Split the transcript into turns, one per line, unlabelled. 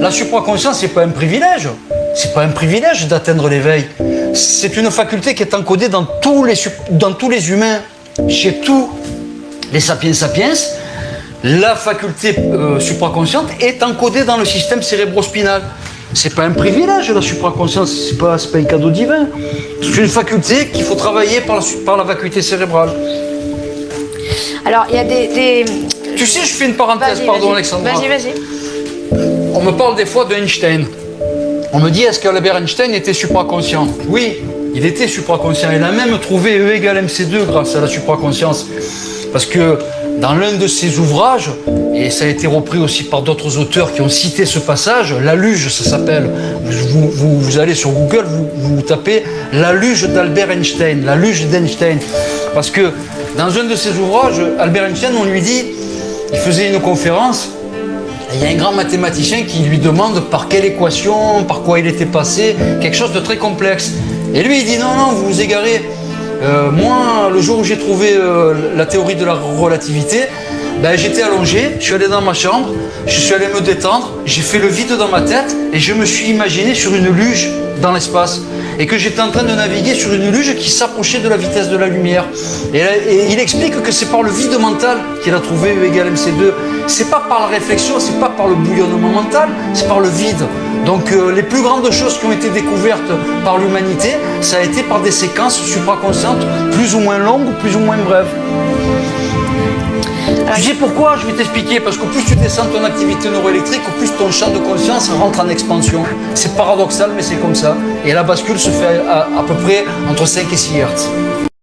la supraconscience, c'est pas un privilège. C'est pas un privilège d'atteindre l'éveil. C'est une faculté qui est encodée dans tous les humains, chez tous les sapiens sapiens. La faculté supraconsciente est encodée dans le système cérébrospinal. C'est pas un privilège, la supraconscience, c'est pas un cadeau divin. C'est une faculté qu'il faut travailler par la vacuité cérébrale.
Alors, il y a des...
Tu sais, je fais une parenthèse, pardon Alexandra.
Vas-y.
On me parle des fois d'Einstein. On me dit, est-ce qu'Albert Einstein était supraconscient? Oui, il était supraconscient. Il a même trouvé E égale MC2 grâce à la supraconscience. Parce que dans l'un de ses ouvrages, et ça a été repris aussi par d'autres auteurs qui ont cité ce passage, La Luge, ça s'appelle. Vous allez sur Google, vous tapez La Luge d'Albert Einstein, La Luge d'Einstein. Parce que dans un de ses ouvrages, Albert Einstein, on lui dit, il faisait une conférence, et il y a un grand mathématicien qui lui demande par quelle équation, par quoi il était passé, quelque chose de très complexe. Et lui, il dit, non, vous vous égarez. Moi, le jour où j'ai trouvé la théorie de la relativité, ben, j'étais allongé, je suis allé dans ma chambre, je suis allé me détendre, j'ai fait le vide dans ma tête et je me suis imaginé sur une luge dans l'espace. Et que j'étais en train de naviguer sur une luge qui s'approchait de la vitesse de la lumière. Et il explique que c'est par le vide mental qu'il a trouvé E égale MC2. C'est pas par la réflexion, c'est pas par le bouillonnement mental, c'est par le vide. Donc les plus grandes choses qui ont été découvertes par l'humanité, ça a été par des séquences supraconscientes plus ou moins longues ou plus ou moins brèves. Tu sais pourquoi? Je vais t'expliquer. Parce que plus tu descends ton activité neuroélectrique, au plus ton champ de conscience rentre en expansion. C'est paradoxal, mais c'est comme ça. Et la bascule se fait à peu près entre 5 et 6 Hertz.